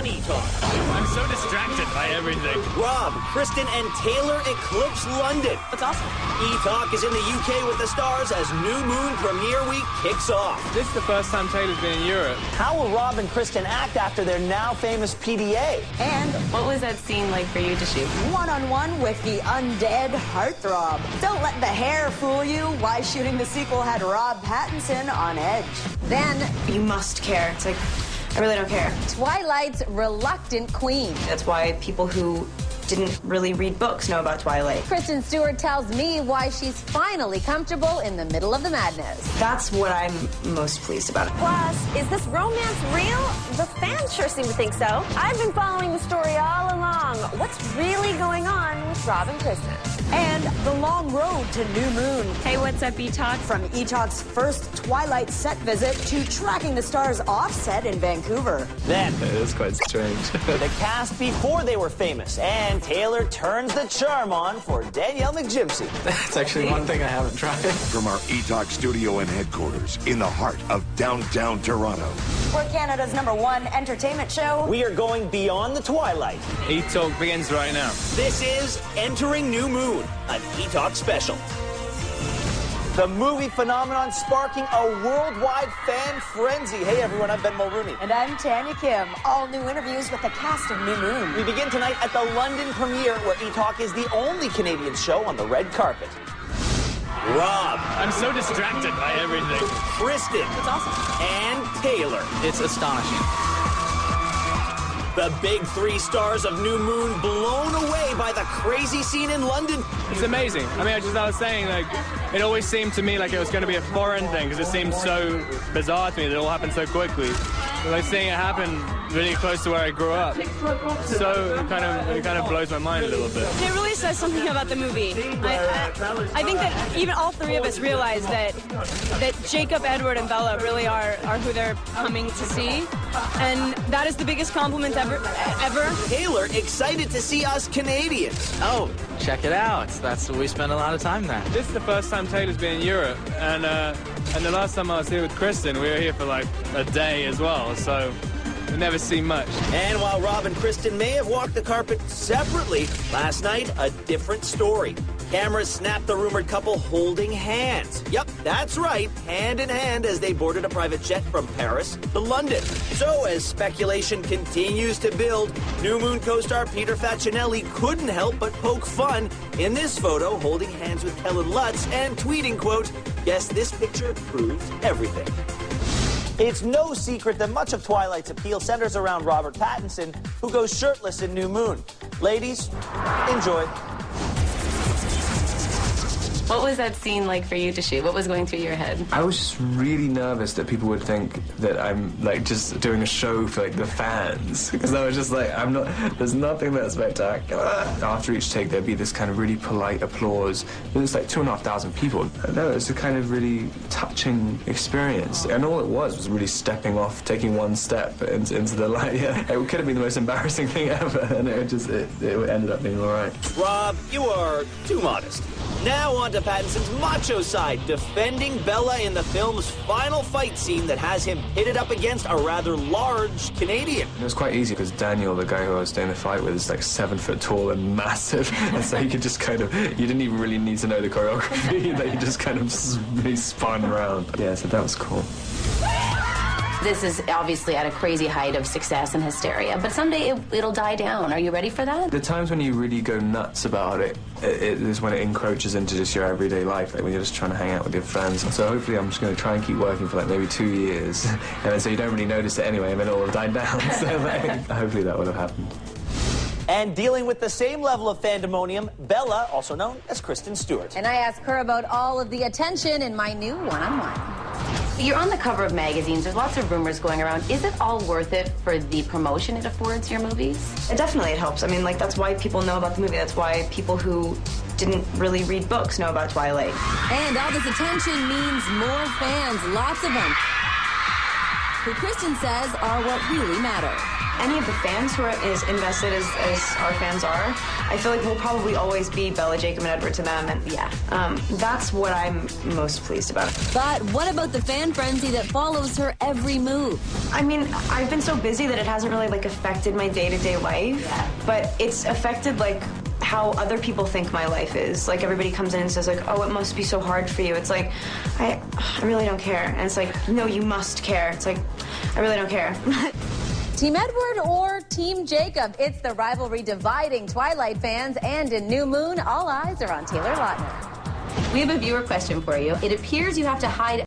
on etalk. I'm so distracted by everything. Rob, Kristen, and Taylor eclipse London. That's awesome. etalk is in the UK with the stars as New Moon premiere week kicks off. This is the first time Taylor's been in Europe. How will Rob and Kristen act after their now famous PDA? And what was that scene like for you to shoot? One-on-one with the undead heartthrob. Don't let the hair fool you. Why shooting the sequel had Rob Pattinson on edge. Then You must care. It's like, I really don't care. Twilight's reluctant queen. That's why people who didn't really read books know about Twilight. Kristen Stewart tells me why she's finally comfortable in the middle of the madness. That's what I'm most pleased about. Plus, is this romance real? The fans sure seem to think so. I've been following the story all along. What's really going on with Rob and Kristen? And the long road to New Moon. Hey, what's up, etalk? From etalk's first Twilight set visit to tracking the stars offset in Vancouver. Then, It is quite strange. the cast before they were famous, and Taylor turns the charm on for Danielle McGimsey. That's actually one thing I haven't tried. From our etalk studio and headquarters in the heart of downtown Toronto. We're Canada's #1 entertainment show. We are going beyond the Twilight. etalk begins right now. This is Entering New Moon, an etalk special. The movie phenomenon sparking a worldwide fan frenzy. Hey everyone, I'm Ben Mulrooney. And I'm Tanya Kim. All new interviews with the cast of New Moon. We begin tonight at the London premiere, where etalk is the only Canadian show on the red carpet. Rob, I'm so distracted by everything. Kristen, That's awesome. and Taylor. It's astonishing. The big three stars of New Moon blown away by the crazy scene in London. It's amazing. I mean, I was saying, like, it always seemed to me like it was going to be a foreign thing because it seemed so bizarre to me that it all happened so quickly. But like seeing it happen really close to where I grew up, so it kind of blows my mind a little bit. It really says something about the movie. I think that even all three of us realize that Jacob, Edward, and Bella really are who they're coming to see. And that is the biggest compliment ever. Taylor excited to see us Canadians. Oh, check it out. We spent a lot of time there. This is the first time Taylor's been in Europe, and the last time I was here with Kristen, we were here for like a day as well, so we never see much. And while Rob and Kristen may have walked the carpet separately, last night, a different story. Cameras snapped the rumored couple holding hands. Yep, that's right, hand in hand as they boarded a private jet from Paris to London. So as speculation continues to build, New Moon co-star Peter Facinelli couldn't help but poke fun in this photo, holding hands with Kellen Lutz and tweeting, quote, "Guess this picture proves everything." It's no secret that much of Twilight's appeal centers around Robert Pattinson, who goes shirtless in New Moon. Ladies, enjoy. What was that scene like for you to shoot? What was going through your head? I was just really nervous that people would think that I'm like just doing a show for like the fans, because I was just like, there's nothing that spectacular. After each take there'd be this kind of really polite applause. There's like 2,500 people. I know, it's a kind of really touching experience, and all it was really stepping off, taking one step into the light. Yeah, it could have been the most embarrassing thing ever, and it ended up being all right. Rob, you are too modest. Now on to Pattinson's macho side, defending Bella in the film's final fight scene that has him pitted up against a rather large Canadian. It was quite easy because Daniel, the guy who I was doing the fight with, is like 7 foot tall and massive, and so you could just kind of, you didn't even really need to know the choreography, that you just kind of just really spun around. Yeah, so that was cool. This is obviously at a crazy height of success and hysteria, but someday it'll die down. Are you ready for that? The times when you really go nuts about it is when it encroaches into just your everyday life, like when you're just trying to hang out with your friends. So hopefully I'm just going to try and keep working for like maybe 2 years, and then so you don't really notice it anyway, and then it will die down. So like, hopefully that would have happened. And dealing with the same level of fandemonium, Bella, also known as Kristen Stewart. And I asked her about all of the attention in my new one-on-one. You're on the cover of magazines. There's lots of rumors going around. Is it all worth it for the promotion it affords your movies? It definitely helps. I mean, like, that's why people know about the movie. That's why people who didn't really read books know about Twilight. And all this attention means more fans, lots of them, who Kristen says are what really matter. any of the fans who are as invested as our fans are, I feel like we'll probably always be Bella, Jacob, and Edward to them, and yeah, that's what I'm most pleased about. But what about the fan frenzy that follows her every move? I mean, I've been so busy that it hasn't really like affected my day-to-day life, but it's affected like how other people think my life is. Like everybody comes in and says like, oh, it must be so hard for you. It's like, I really don't care. And it's like, no, you must care. It's like, I really don't care. Team Edward or Team Jacob? It's the rivalry dividing Twilight fans, and in New Moon, all eyes are on Taylor Lautner. We have a viewer question for you. It appears you have to hide